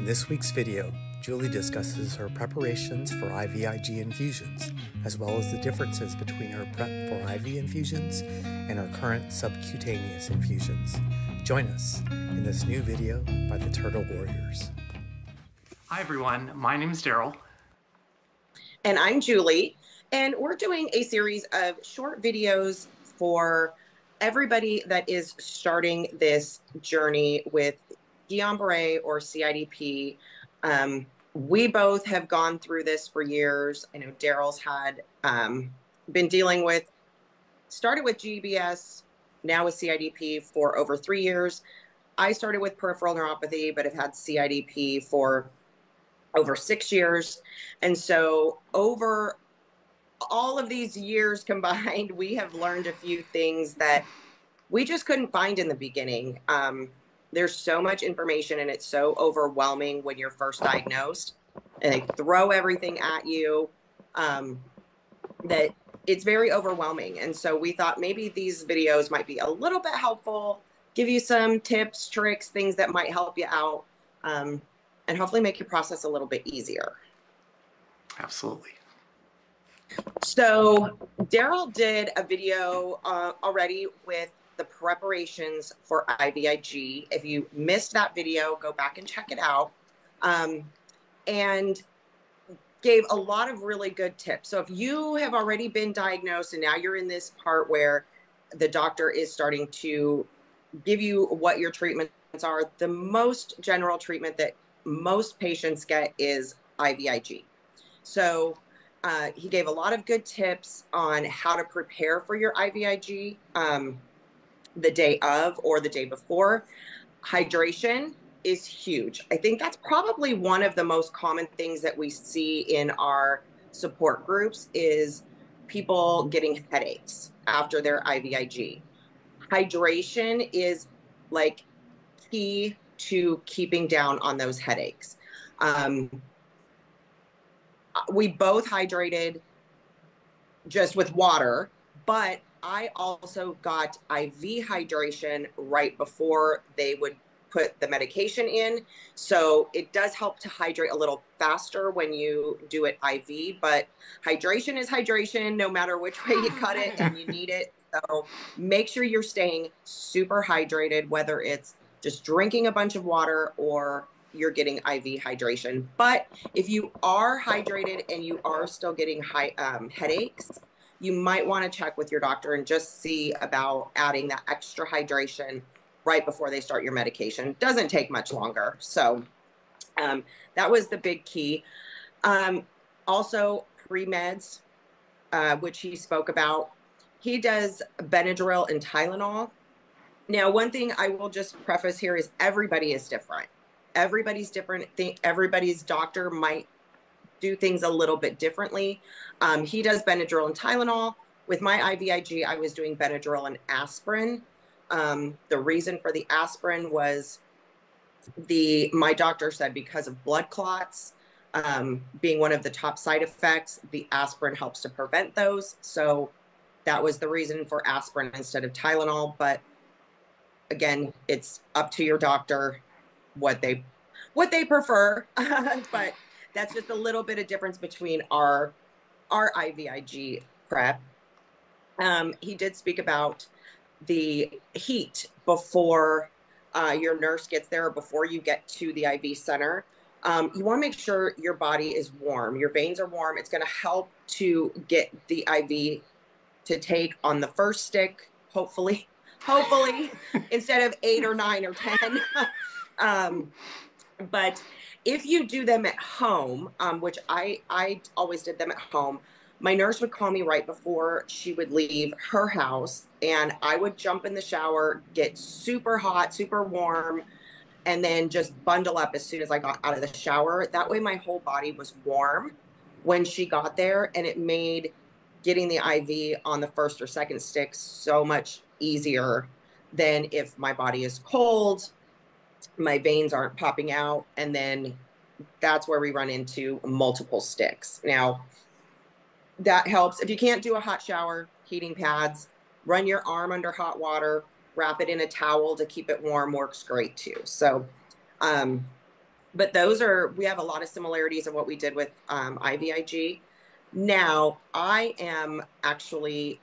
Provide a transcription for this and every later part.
this week's video, Julie discusses her preparations for IVIG infusions, as well as the differences between her prep for IV infusions and her current subcutaneous infusions. Join us in this new video by the Turtle Warriors. Hi everyone, my name is Darrell. And I'm Julie, and we're doing a series of short videos for everybody that is starting this journey with Guillain-Barré or CIDP. We both have gone through this for years. I know Darrell's had been dealing with, started with GBS, now with CIDP for over 3 years. I started with peripheral neuropathy, but have had CIDP for over 6 years. And so over all of these years combined, we have learned a few things that we just couldn't find in the beginning. There's so much information and it's so overwhelming when you're first diagnosed and they throw everything at you that it's very overwhelming. And so we thought maybe these videos might be a little bit helpful, give you some tips, tricks, things that might help you out, and hopefully make your process a little bit easier. Absolutely. So Darrell did a video already with the preparations for IVIG. If you missed that video, go back and check it out. And gave a lot of really good tips. So if you have already been diagnosed and now you're in this part where the doctor is starting to give you what your treatments are, the most general treatment that most patients get is IVIG. So he gave a lot of good tips on how to prepare for your IVIG the day of or the day before. Hydration is huge. I think that's probably one of the most common things that we see in our support groups is people getting headaches after their IVIG. Hydration is like key to keeping down on those headaches. We both hydrated just with water, but I also got IV hydration right before they would put the medication in. So it does help to hydrate a little faster when you do it IV, but hydration is hydration no matter which way you cut it and you need it. So make sure you're staying super hydrated, whether it's just drinking a bunch of water or you're getting IV hydration. But if you are hydrated and you are still getting headaches, you might want to check with your doctor and just see about adding that extra hydration right before they start your medication. Doesn't take much longer. So that was the big key. Also pre-meds, which he spoke about. He does Benadryl and Tylenol. Now, one thing I will just preface here is everybody is different. Everybody's different. Everybody's doctor might do things a little bit differently. He does Benadryl and Tylenol. With my IVIG, I was doing Benadryl and aspirin. The reason for the aspirin was my doctor said because of blood clots being one of the top side effects, the aspirin helps to prevent those. So that was the reason for aspirin instead of Tylenol. But again, it's up to your doctor what they prefer. But that's just a little bit of difference between our IVIG prep. He did speak about the heat before your nurse gets there or before you get to the IV center. You want to make sure your body is warm. Your veins are warm. It's going to help to get the IV to take on the first stick, hopefully, instead of 8 or 9 or 10. But if you do them at home, which I always did them at home, my nurse would call me right before she would leave her house, and I would jump in the shower, get super hot, super warm, and then just bundle up as soon as I got out of the shower. That way my whole body was warm when she got there, and it made getting the IV on the first or second stick so much easier than if my body is cold, my veins aren't popping out, and then that's where we run into multiple sticks. Now, that helps. If you can't do a hot shower, heating pads, run your arm under hot water, wrap it in a towel to keep it warm, works great too. So But we have a lot of similarities of what we did with IVIG. Now, I am actually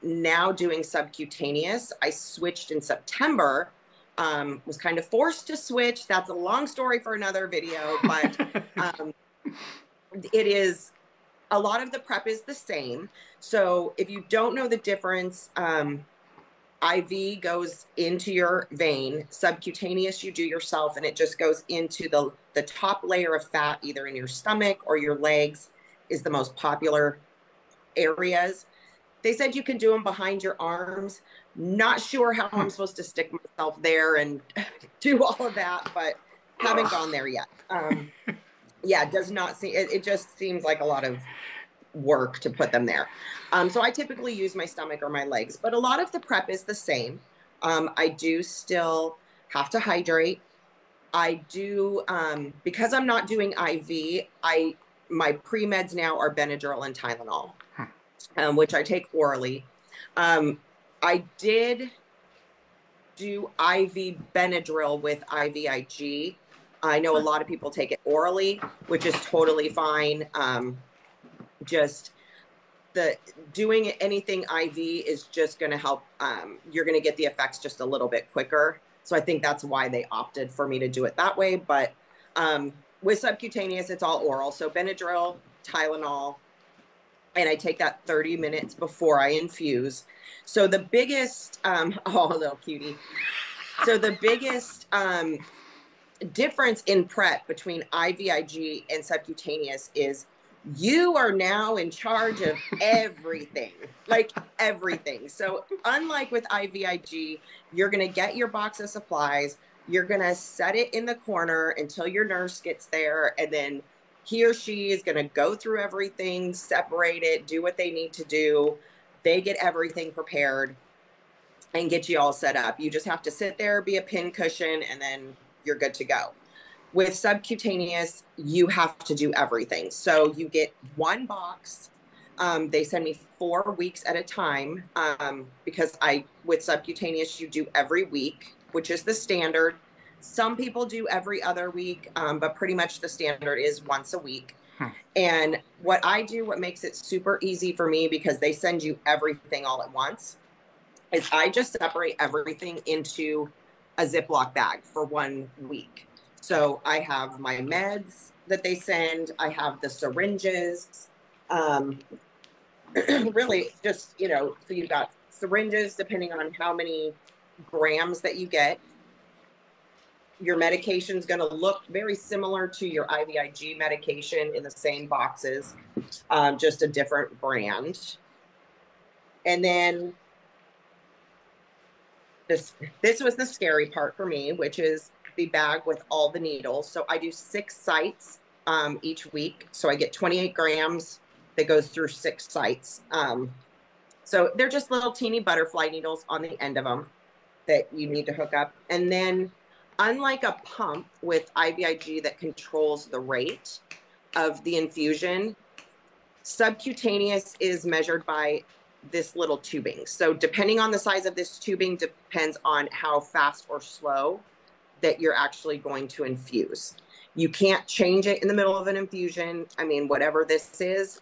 now doing subcutaneous. I switched in September, was kind of forced to switch. That's a long story for another video, but it is, a lot of the prep is the same. So if you don't know the difference, IV goes into your vein. Subcutaneous you do yourself, and it just goes into the top layer of fat, either in your stomach or your legs is the most popular areas. They said you can do them behind your arms. Not sure how I'm supposed to stick myself there and do all of that, but haven't gone there yet. Yeah, it does not seem, it just seems like a lot of work to put them there. So I typically use my stomach or my legs, but a lot of the prep is the same. I do still have to hydrate. I do, because I'm not doing IV, my pre-meds now are Benadryl and Tylenol, which I take orally. I did do IV Benadryl with IVIG. I know a lot of people take it orally, which is totally fine. Just doing anything IV is just going to help. You're going to get the effects just a little bit quicker. So I think that's why they opted for me to do it that way. But with subcutaneous, it's all oral. So Benadryl, Tylenol, and I take that 30 minutes before I infuse. So the biggest, oh, little cutie. So the biggest difference in prep between IVIG and subcutaneous is you are now in charge of everything, like everything. So unlike with IVIG, you're going to get your box of supplies, you're going to set it in the corner until your nurse gets there, and then he or she is going to go through everything, separate it, do what they need to do. They get everything prepared and get you all set up. You just have to sit there, be a pin cushion, and then you're good to go. With subcutaneous, you have to do everything. So you get one box. They send me 4 weeks at a time because with subcutaneous, you do every week, which is the standard. Some people do every other week, but pretty much the standard is once a week. And what I do, what makes it super easy for me, because they send you everything all at once, is I just separate everything into a Ziploc bag for 1 week. So I have my meds that they send. I have the syringes. Really just, so you've got syringes depending on how many grams that you get. Your medication is going to look very similar to your IVIG medication in the same boxes, just a different brand. And then this was the scary part for me, which is the bag with all the needles. So I do 6 sites each week. So I get 28 grams that goes through 6 sites. So they're just little teeny butterfly needles on the end of them that you need to hook up. And then unlike a pump with IVIG that controls the rate of the infusion, subcutaneous is measured by this little tubing. So depending on the size of this tubing depends on how fast or slow that you're actually going to infuse. You can't change it in the middle of an infusion. I mean, whatever this is,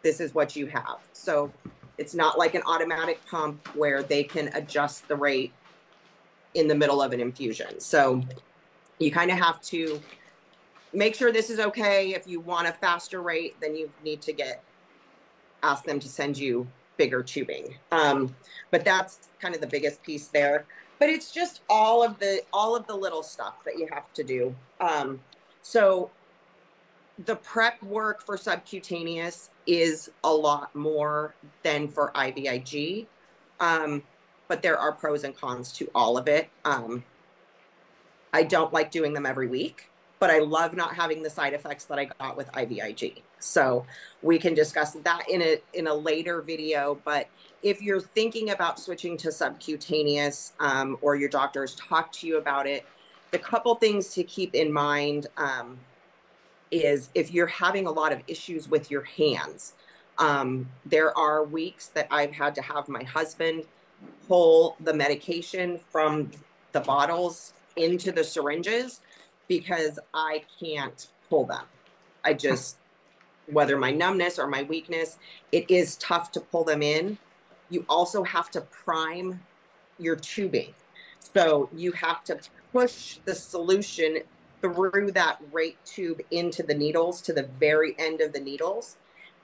this is what you have. So it's not like an automatic pump where they can adjust the rate in the middle of an infusion. So you kind of have to make sure this is okay. If you want a faster rate, then you need to ask them to send you bigger tubing. But that's kind of the biggest piece there. But it's just all of the little stuff that you have to do. So the prep work for subcutaneous is a lot more than for IVIG. But there are pros and cons to all of it. I don't like doing them every week, but I love not having the side effects that I got with IVIG. So we can discuss that in a later video. But if you're thinking about switching to subcutaneous, or your doctors talk to you about it, the couple things to keep in mind is if you're having a lot of issues with your hands. There are weeks that I've had to have my husband pull the medication from the bottles into the syringes because I can't pull them. I just, whether my numbness or my weakness, it is tough to pull them in. You also have to prime your tubing. So you have to push the solution through that rate tube into the needles to the very end of the needles.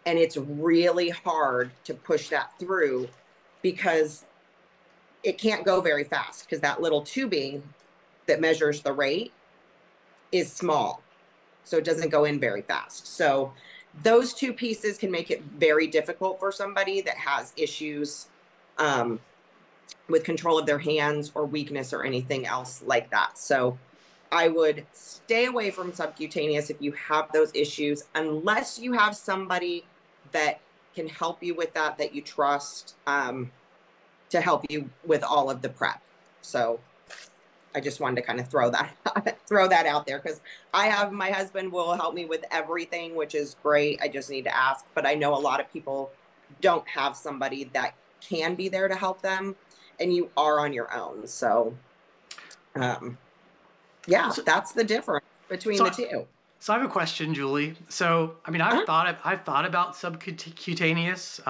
And it's really hard to push that through because it can't go very fast because that little tubing that measures the rate is small. So it doesn't go in very fast. So those two pieces can make it very difficult for somebody that has issues with control of their hands or weakness or anything else like that. So I would stay away from subcutaneous if you have those issues, unless you have somebody that can help you with that, that you trust, to help you with all of the prep. So I just wanted to kind of throw that out there, because I have, my husband will help me with everything, which is great. I just need to ask, but I know a lot of people don't have somebody that can be there to help them, and you are on your own. So yeah, that's the difference between the two. So I have a question, Julie. So, I mean, I've thought about subcutaneous,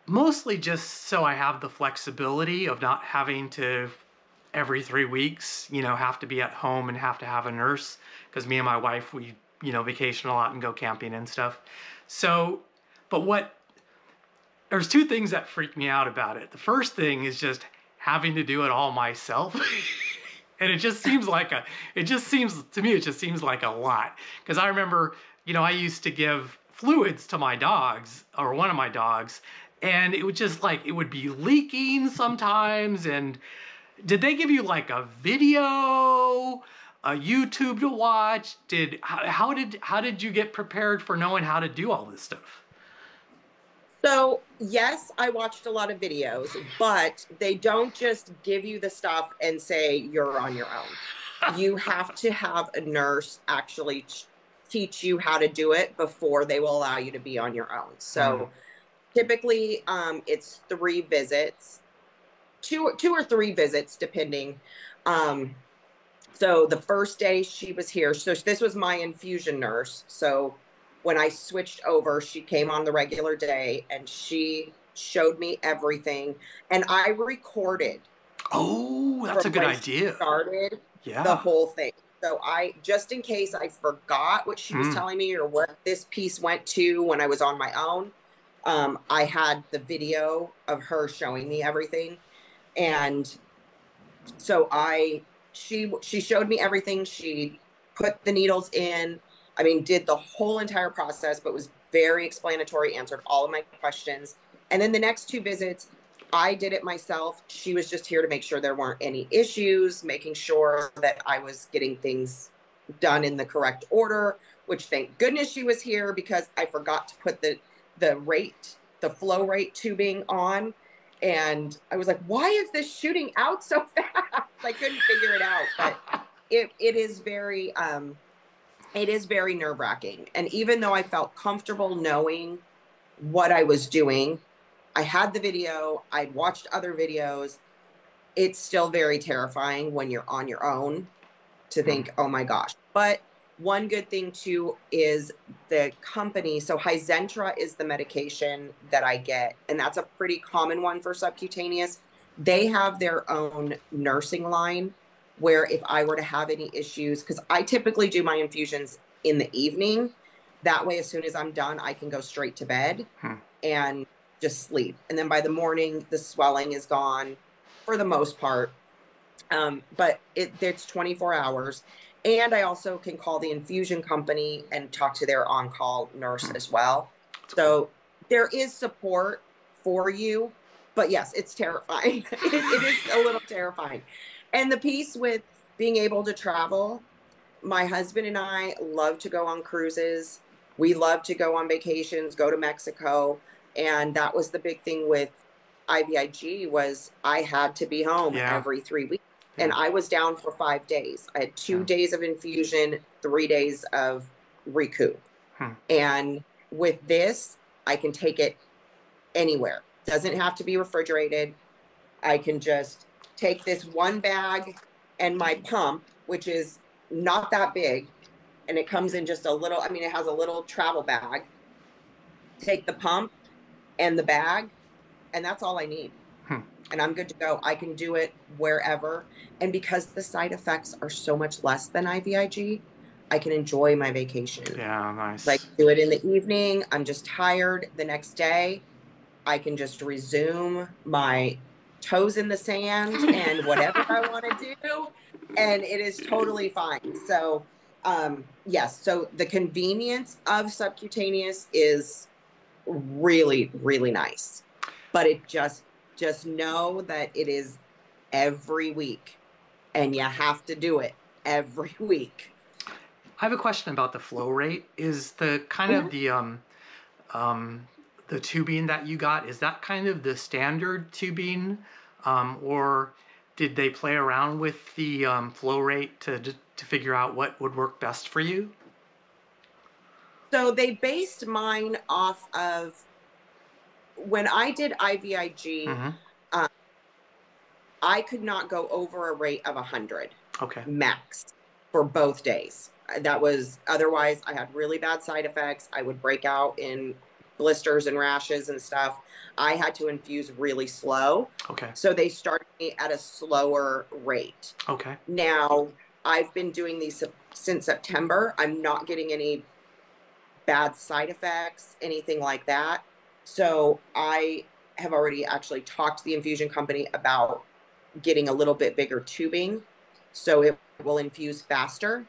mostly just so I have the flexibility of not having to every 3 weeks, have to be at home and have to have a nurse, because me and my wife, we, vacation a lot and go camping and stuff. So, but there's two things that freak me out about it. The first thing is just having to do it all myself. And it just seems like to me, it just seems like a lot. Because I remember, I used to give fluids to my dogs, or one of my dogs, and it would just it would be leaking sometimes. And did they give you like a video, a YouTube to watch? How did you get prepared for knowing how to do all this stuff? So yes, I watched a lot of videos, but they don't just give you the stuff and say you're on your own. You have to have a nurse actually teach you how to do it before they will allow you to be on your own. So typically it's 3 visits, two or 3 visits, depending. So the first day she was here, so this was my infusion nurse. So when I switched over, she came on the regular day and she showed me everything, and I recorded. Oh, that's a good idea. Started the whole thing. So just in case I forgot what she was telling me or what this piece went to when I was on my own, I had the video of her showing me everything. And so she showed me everything. She put the needles in. I mean, did the whole entire process, but was very explanatory, answered all of my questions. And then the next 2 visits, I did it myself. She was just here to make sure there weren't any issues, making sure that I was getting things done in the correct order, which thank goodness she was here, because I forgot to put the flow rate tubing on. And I was like, why is this shooting out so fast? I couldn't figure it out, but it is very nerve-wracking. And even though I felt comfortable knowing what I was doing, I had the video, I'd watched other videos, it's still very terrifying when you're on your own to think, oh my gosh. But one good thing too is the company. So Hizentra is the medication that I get, and that's a pretty common one for subcutaneous. They have their own nursing line where if I were to have any issues, because I typically do my infusions in the evening. That way, as soon as I'm done, I can go straight to bed and just sleep. And then by the morning, the swelling is gone for the most part. But it's 24 hours. And I also can call the infusion company and talk to their on-call nurse as well. So there is support for you. But yes, it's terrifying. It is a little terrifying. And the piece with being able to travel, my husband and I love to go on cruises. We love to go on vacations, go to Mexico. And that was the big thing with IVIG, was I had to be home every 3 weeks. And I was down for 5 days. I had 2 days of infusion, 3 days of recoup. And with this, I can take it anywhere. Doesn't have to be refrigerated. I can just take this one bag and my pump which is not that big. And it comes in just a little, I mean, it has a little travel bag. Take the pump and the bag, and that's all I need. And I'm good to go. I can do it wherever. And because the side effects are so much less than IVIG, I can enjoy my vacation. Yeah, nice. Like, do it in the evening. I'm just tired. The next day, I can just resume my toes in the sand and whatever I want to do. And it is totally fine. So, yes. So the convenience of subcutaneous is really, really nice. But it just know that it is every week, and you have to do it every week. I have a question about the flow rate. Is the kind of the tubing that you got, is that kind of the standard tubing, or did they play around with the flow rate to figure out what would work best for you? So they based mine off of when I did IVIG. I could not go over a rate of 100 max for both days. That was, otherwise I had really bad side effects. I would break out in blisters and rashes and stuff. I had to infuse really slow. So they started me at a slower rate. Now, I've been doing these since September. I'm not getting any bad side effects, anything like that. So I have already actually talked to the infusion company about getting a little bit bigger tubing so it will infuse faster.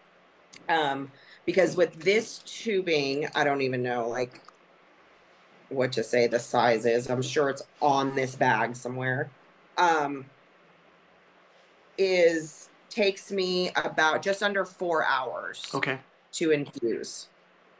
Because with this tubing, I don't even know like what to say the size is. I'm sure it's on this bag somewhere. Takes me about just under 4 hours to infuse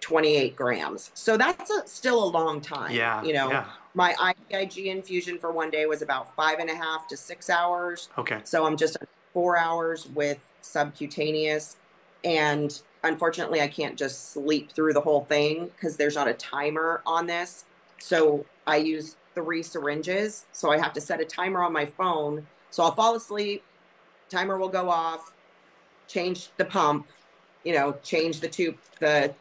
28 grams. So that's still a long time. You know, my IVIG infusion for one day was about 5.5 to 6 hours. So I'm just 4 hours with subcutaneous. And unfortunately, I can't just sleep through the whole thing because there's not a timer on this. So I use 3 syringes. So I have to set a timer on my phone. So I'll fall asleep, timer will go off, change the pump, you know, change the tube, the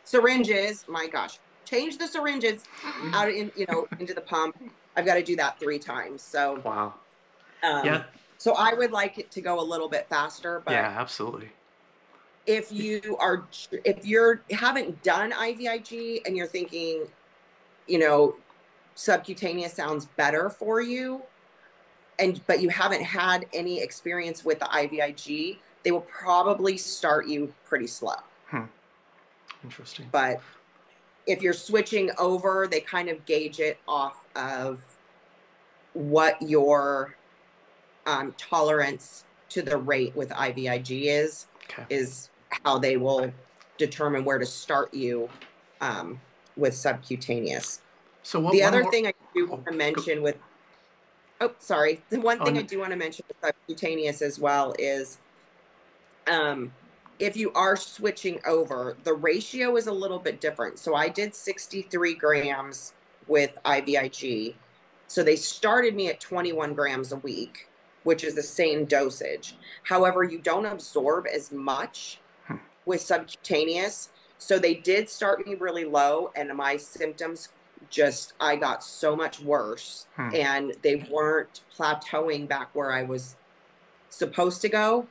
syringes, my gosh, change the syringes out in, you know, into the pump. I've got to do that 3 times. So, so I would like it to go a little bit faster, but absolutely. If you haven't done IVIG and you're thinking, you know, subcutaneous sounds better for you, but you haven't had any experience with the IVIG, they will probably start you pretty slow. Interesting. But if you're switching over, they kind of gauge it off of what your tolerance to the rate with IVIG is how they will determine where to start you with subcutaneous. So the other thing I do want to mention with, the one thing I do want to mention with subcutaneous as well is if you are switching over, the ratio is a little bit different. So I did 63 grams with IVIG. So they started me at 21 grams a week, which is the same dosage. However, you don't absorb as much with subcutaneous. So they did start me really low, and my symptoms I got so much worse, and they weren't plateauing back where I was supposed to go.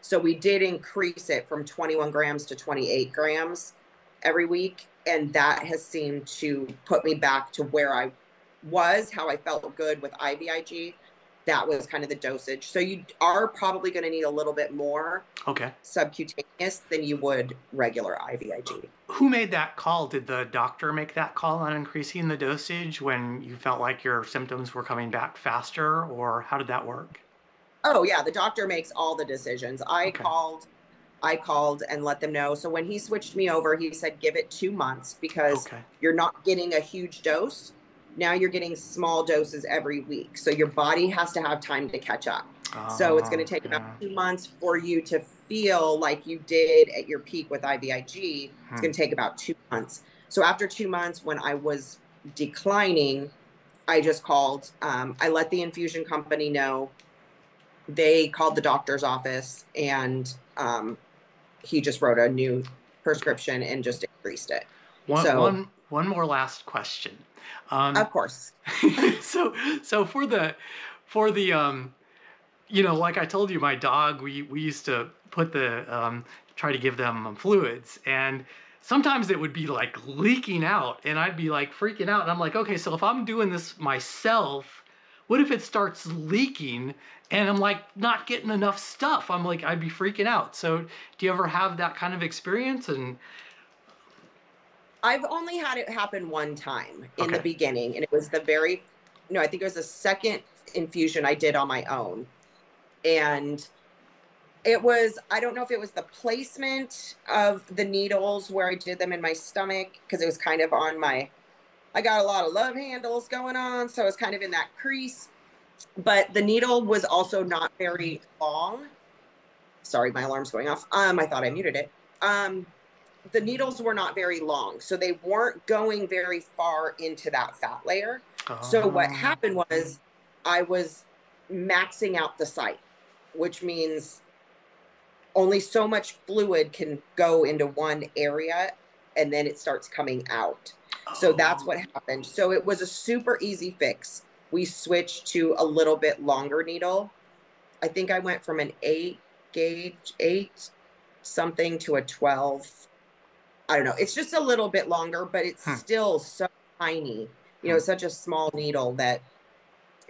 So we did increase it from 21 grams to 28 grams every week. And that has seemed to put me back to where I was, how I felt good with IVIG. That was kind of the dosage. So you are probably going to need a little bit more subcutaneous than you would regular IVIG. Who made that call? Did the doctor make that call on increasing the dosage when you felt like your symptoms were coming back faster, or how did that work? Oh yeah, the doctor makes all the decisions. I called and let them know. So when he switched me over, he said, give it 2 months because you're not getting a huge dose. Now you're getting small doses every week. So your body has to have time to catch up. So it's going to take about 2 months for you to feel like you did at your peak with IVIG. It's going to take about 2 months. So after 2 months, when I was declining, I just called. I let the infusion company know they called the doctor's office, and he just wrote a new prescription and just increased it. One more last question. Of course. So for the you know, like I told you, my dog, we used to put the try to give them fluids, and sometimes it would be like leaking out, and I'd be like freaking out, and I'm like, okay, so if I'm doing this myself, what if it starts leaking and I'm like not getting enough stuff? I'm like, I'd be freaking out. So do you ever have that kind of experience? And I've only had it happen one time in the beginning, and it was I think it was the second infusion I did on my own. And it was, I don't know if it was the placement of the needles where I did them in my stomach, because it was kind of on I got a lot of love handles going on, so it's kind of in that crease. But the needle was also not very long. Sorry, my alarm's going off. I thought I muted it. The needles were not very long, so they weren't going very far into that fat layer. So what happened was I was maxing out the site, which means only so much fluid can go into one area, and then it starts coming out. So that's what happened. So it was a super easy fix. We switched to a little bit longer needle. I think I went from an 8 something to a 12. I don't know. It's just a little bit longer, but it's still so tiny. You know, it's such a small needle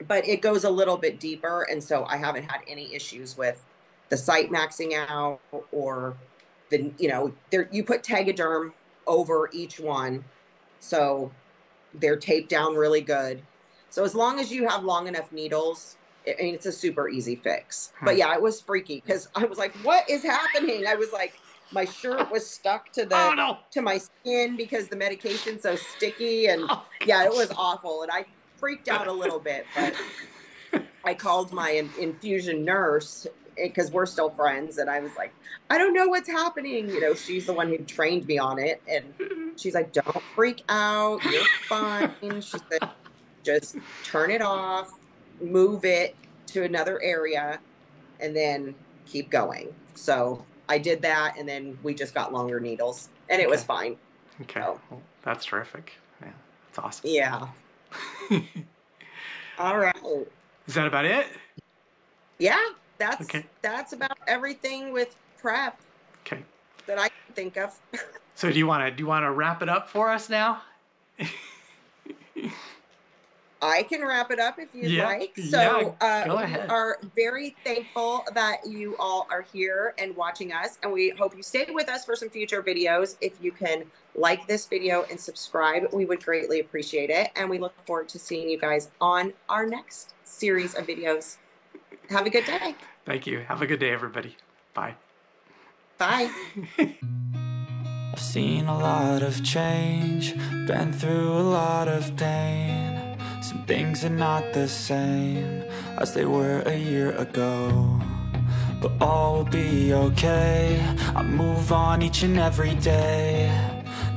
but it goes a little bit deeper. And so I haven't had any issues with the site maxing out, or you put Tegaderm over each one, so they're taped down really good. So as long as you have long enough needles, it's a super easy fix. But yeah, it was freaky, because I was like, what is happening? I was like, my shirt was stuck to to my skin because the medication's so sticky, and yeah, it was awful. And I freaked out a little bit, but I called my infusion nurse, because we're still friends, and I was like, I don't know what's happening. You know, she's the one who trained me on it, and she's like, don't freak out, you're fine. She said, just turn it off, move it to another area, and then keep going. So I did that, and then we just got longer needles, and it was fine. Okay, well, that's terrific. Yeah, that's awesome. Yeah. All right. Is that about it? Yeah, that's about everything with prep that I can think of. So do you want to wrap it up for us now? I can wrap it up if you'd like. So go ahead. We are very thankful that you all are here and watching us, and we hope you stay with us for some future videos. If you can like this video and subscribe, we would greatly appreciate it. And we look forward to seeing you guys on our next series of videos. Have a good day. Thank you. Have a good day, everybody. Bye. Bye. I've seen a lot of change, been through a lot of pain. Some things are not the same as they were a year ago, but all will be okay. I move on each and every day.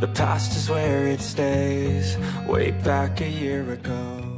The past is where it stays, way back a year ago.